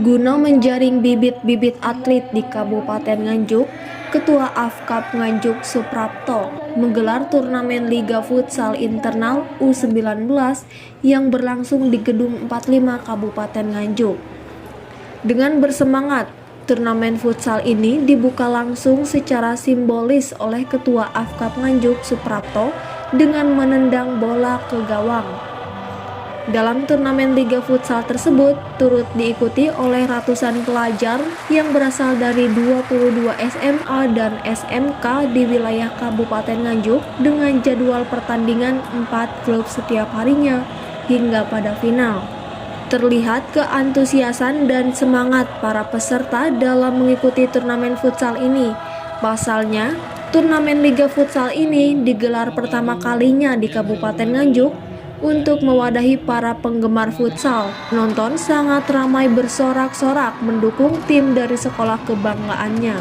Guna menjaring bibit-bibit atlet di Kabupaten Nganjuk, Ketua AFKAP Nganjuk Suprapto menggelar turnamen Liga Futsal Internal U19 yang berlangsung di Gedung 45 Kabupaten Nganjuk. Dengan bersemangat, turnamen futsal ini dibuka langsung secara simbolis oleh Ketua AFKAP Nganjuk Suprapto dengan menendang bola ke gawang. Dalam turnamen Liga Futsal tersebut turut diikuti oleh ratusan pelajar yang berasal dari 22 SMA dan SMK di wilayah Kabupaten Nganjuk dengan jadwal pertandingan 4 klub setiap harinya hingga pada final. Terlihat keantusiasan dan semangat para peserta dalam mengikuti turnamen futsal ini. Pasalnya, turnamen Liga Futsal ini digelar pertama kalinya di Kabupaten Nganjuk untuk mewadahi para penggemar futsal. Penonton sangat ramai bersorak-sorak mendukung tim dari sekolah kebanggaannya.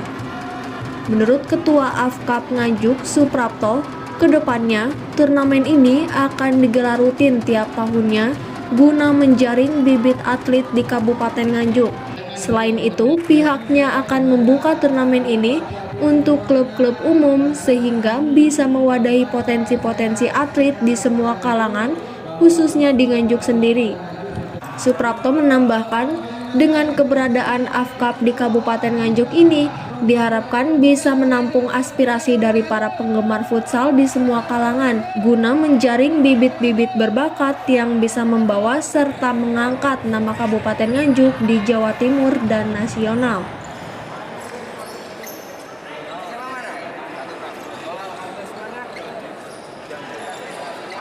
Menurut Ketua AFKAP Nganjuk Suprapto, kedepannya turnamen ini akan digelar rutin tiap tahunnya guna menjaring bibit atlet di Kabupaten Nganjuk. Selain itu, pihaknya akan membuka turnamen ini untuk klub-klub umum sehingga bisa mewadahi potensi-potensi atlet di semua kalangan, khususnya di Nganjuk sendiri. Suprapto menambahkan, dengan keberadaan AFKAP di Kabupaten Nganjuk ini, diharapkan bisa menampung aspirasi dari para penggemar futsal di semua kalangan, guna menjaring bibit-bibit berbakat yang bisa membawa serta mengangkat nama Kabupaten Nganjuk di Jawa Timur dan nasional.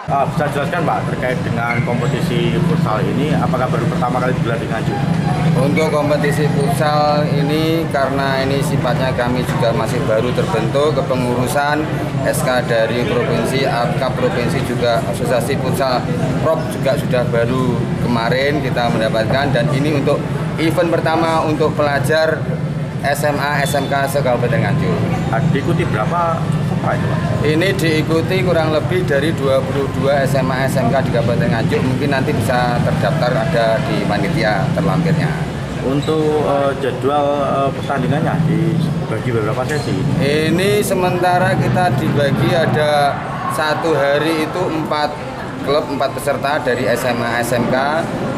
Bisa jelaskan Pak terkait dengan kompetisi futsal ini, apakah baru pertama kali digelar di Nganjuk? Untuk kompetisi futsal ini karena ini sifatnya kami juga masih baru terbentuk, kepengurusan SK dari provinsi, AFKAP provinsi juga asosiasi futsal Prop juga sudah baru kemarin kita mendapatkan, dan ini untuk event pertama untuk pelajar SMA SMK se-Kabupaten Nganjuk. Diikuti berapa Pak itu Pak? Ini diikuti kurang lebih dari 22 SMA SMK di Kabupaten Nganjuk. Mungkin nanti bisa terdaftar ada di panitia terlampirnya. Untuk jadwal pertandingannya dibagi beberapa sesi? Ini sementara kita dibagi ada satu hari itu 4 klub, 4 peserta dari SMA SMK,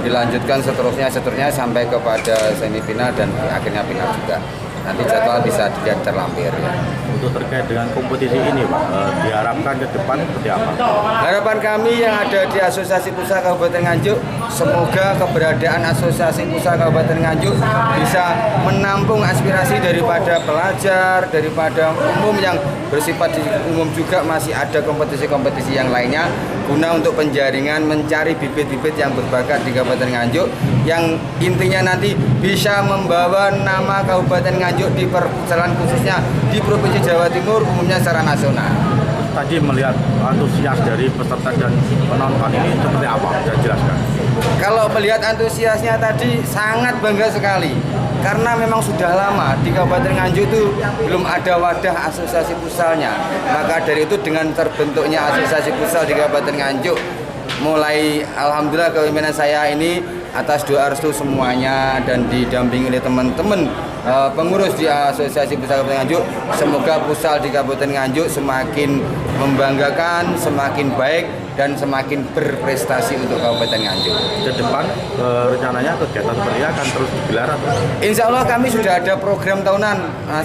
dilanjutkan seterusnya sampai kepada semifinal dan akhirnya final juga. Nanti jadwal bisa dilihat terlampir ya. Untuk terkait dengan kompetisi ini Pak, diharapkan ke depan seperti apa? Harapan kami yang ada di Asosiasi Futsal Kabupaten Nganjuk, semoga keberadaan Asosiasi Futsal Kabupaten Nganjuk bisa menampung aspirasi daripada pelajar, daripada umum yang bersifat di umum juga masih ada kompetisi-kompetisi yang lainnya, guna untuk penjaringan mencari bibit-bibit yang berbakat di Kabupaten Nganjuk, yang intinya nanti bisa membawa nama Kabupaten Nganjuk di perjalanan khususnya di Provinsi Jawa Timur, umumnya secara nasional. Tadi melihat antusias dari peserta dan penonton ini seperti apa? Bisa jelaskan? Kalau melihat antusiasnya tadi sangat bangga sekali, karena memang sudah lama di Kabupaten Nganjuk itu belum ada wadah asosiasi futsalnya. Maka dari itu dengan terbentuknya asosiasi futsal di Kabupaten Nganjuk, mulai alhamdulillah kepemimpinan saya ini atas doa restu semuanya dan didampingi oleh teman-teman pengurus di Asosiasi Futsal Kabupaten Nganjuk, semoga futsal di Kabupaten Nganjuk semakin membanggakan, semakin baik dan semakin berprestasi untuk Kabupaten Nganjuk. Ke depan rencananya kegiatan seperti ini akan terus digelar atau? Insya Allah kami sudah ada program tahunan,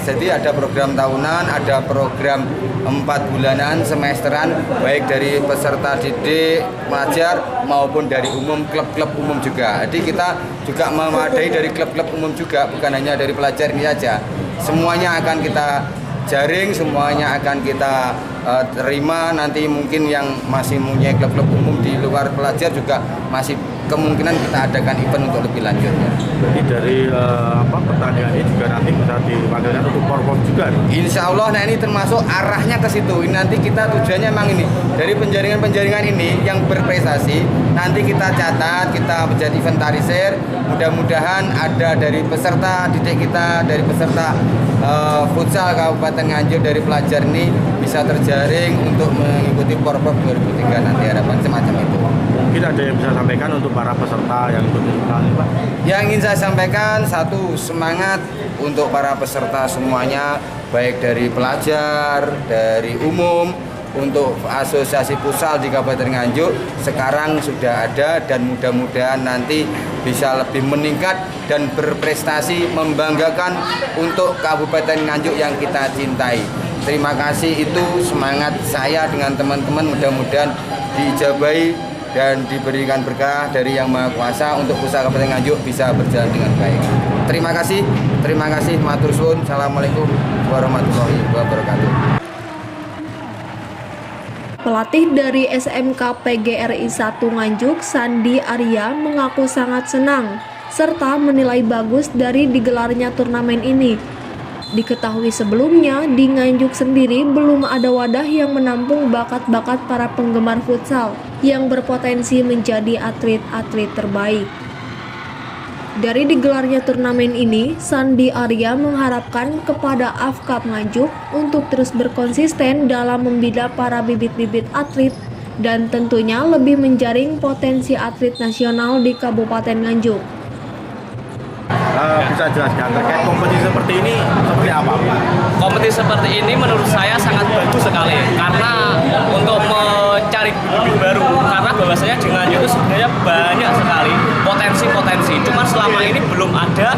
jadi ada program tahunan, ada program 4 bulanan, semesteran, baik dari peserta didik, pelajar maupun dari umum, klub-klub umum juga. Jadi kita juga memadai dari klub-klub umum juga, bukan hanya dari pelajar ini saja. Semuanya akan kita jaring, semuanya akan kita terima. Nanti mungkin yang masih punya klub-klub umum di luar pelajar juga masih kemungkinan kita adakan event untuk lebih lanjutnya. Jadi dari pertandingan ini juga nanti bisa dipanggilkan untuk perform juga. Insya Allah, nah ini termasuk arahnya ke situ. Ini nanti kita tujuannya memang ini dari penjaringan ini yang berprestasi. Nanti kita catat, kita menjadi inventarisir. Mudah-mudahan ada dari peserta didik kita, dari peserta futsal Kabupaten Nganjuk, dari pelajar ini bisa terjaring untuk mengikuti Porprov 2003 nanti, harapan semacam itu. Mungkin ada yang bisa sampaikan untuk para peserta yang ikut ini, Pak? Yang ingin saya sampaikan, satu, semangat untuk para peserta semuanya, baik dari pelajar, dari umum, untuk asosiasi futsal di Kabupaten Nganjuk sekarang sudah ada dan mudah-mudahan nanti bisa lebih meningkat dan berprestasi membanggakan untuk Kabupaten Nganjuk yang kita cintai. Terima kasih, itu semangat saya dengan teman-teman, mudah-mudahan diijabahi dan diberikan berkah dari Yang Maha Kuasa untuk futsal Kabupaten Nganjuk bisa berjalan dengan baik. Terima kasih, matur suwun. Assalamualaikum warahmatullahi wabarakatuh. Pelatih dari SMK PGRI 1 Nganjuk, Sandi Arya, mengaku sangat senang serta menilai bagus dari digelarnya turnamen ini. Diketahui sebelumnya, di Nganjuk sendiri belum ada wadah yang menampung bakat-bakat para penggemar futsal yang berpotensi menjadi atlet-atlet terbaik. Dari digelarnya turnamen ini, Sandi Arya mengharapkan kepada AFKAP Nganjuk untuk terus berkonsisten dalam membina para bibit-bibit atlet dan tentunya lebih menjaring potensi atlet nasional di Kabupaten Nganjuk. Bisa jelaskan terkait kompetisi seperti ini seperti apa? Kompetisi seperti ini menurut saya sangat bagus sekali karena untuk mencari bibit baru, karena bahwasanya di Nganjuk itu sebenarnya banyak sekali potensi-potensi, cuma selama ini belum ada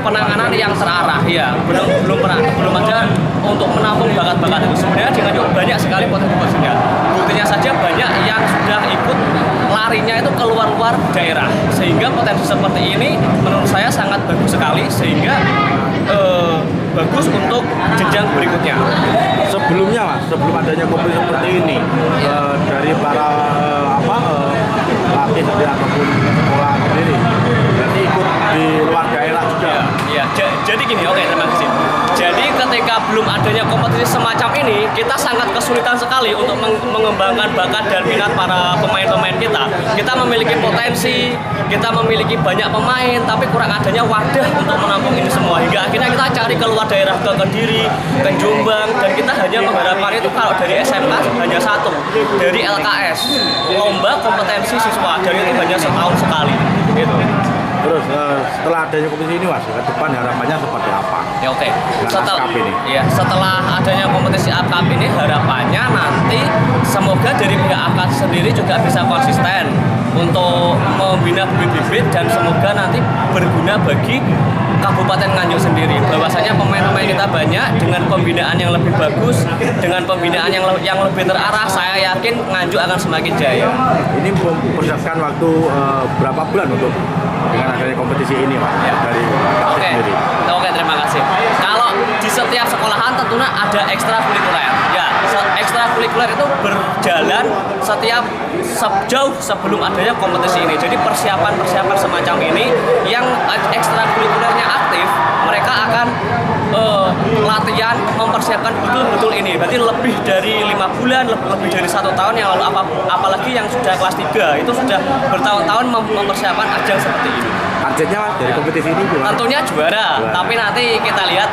penanganan yang terarah, ya belum ada untuk menampung bakat-bakat itu. Sebenarnya di Nganjuk banyak sekali potensi-potensinya, buktinya saja banyak yang sudah ikut larinya itu keluar daerah, sehingga potensi seperti ini menurut saya sangat bagus sekali, sehingga bagus untuk jenjang berikutnya. Sebelumnya, Mas, sebelum adanya kompetisi seperti ini, dari para pelatih ataupun sekolah sendiri, berarti ikut di luar daerah juga. Iya. Jadi gini, oke, terima kasih. Jadi ketika belum adanya kompetisi semacam ini, kita sangat kesulitan sekali untuk mengembangkan bakat dan minat para pemain-pemain kita. Kita memiliki potensi, kita memiliki banyak pemain, tapi kurang adanya wadah untuk menampung ini semua. Hingga akhirnya kita cari keluar daerah ke Kediri, ke Jombang, dan kita hanya mengharapkan itu kalau dari SMK hanya satu, dari LKS, lomba kompetensi siswa, dan itu hanya setahun sekali. Gitu. Terus setelah adanya kompetisi ini, Mas, ke depan harapannya seperti apa? Ya oke. Ini. Setelah adanya kompetisi AFKAP ini, harapannya nanti semoga dari pihak AFKAP sendiri juga bisa konsisten untuk membina bibit-bibit dan semoga nanti berguna bagi Kabupaten Nganjuk sendiri. Bahwasanya pemain-pemain kita banyak, dengan pembinaan yang lebih bagus, dengan pembinaan yang lebih terarah, saya yakin Nganjuk akan semakin jaya. Ini mempersiapkan waktu berapa bulan untuk dengan adanya kompetisi ini, Pak? Ya. Dari pelatih sendiri. Oke, terima kasih. Kalau di setiap sekolahan tentunya ada ekstrakurikuler. Ya, ekstrakurikuler itu berjalan jauh sebelum adanya kompetisi ini. Jadi persiapan semacam ini yang ekstrakurikulernya aktif, mereka akan latihan mempersiapkan betul-betul ini. Berarti lebih dari 5 bulan, lebih dari 1 tahun yang lalu, apalagi yang sudah kelas 3 itu sudah bertahun-tahun mempersiapkan ajang seperti ini. Targetnya, Mas, dari kompetisi ini gimana? Tentunya juara, tapi nanti kita lihat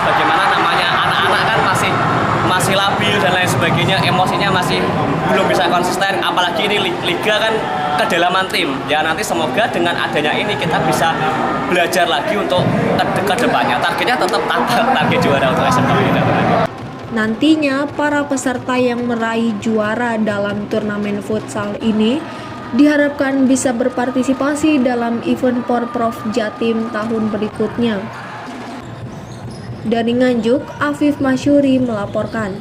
bagaimana, namanya anak-anak kan masih labil dan lain sebagainya, emosinya masih belum bisa konsisten, apalagi ini liga kan kedalaman tim. Ya nanti semoga dengan adanya ini kita bisa belajar lagi untuk ke depannya. Targetnya tetap target juara untuk SMK ini. Nantinya, para peserta yang meraih juara dalam turnamen futsal ini diharapkan bisa berpartisipasi dalam event Porprov Jatim tahun berikutnya. Dari Nganjuk, Afif Masyuri melaporkan.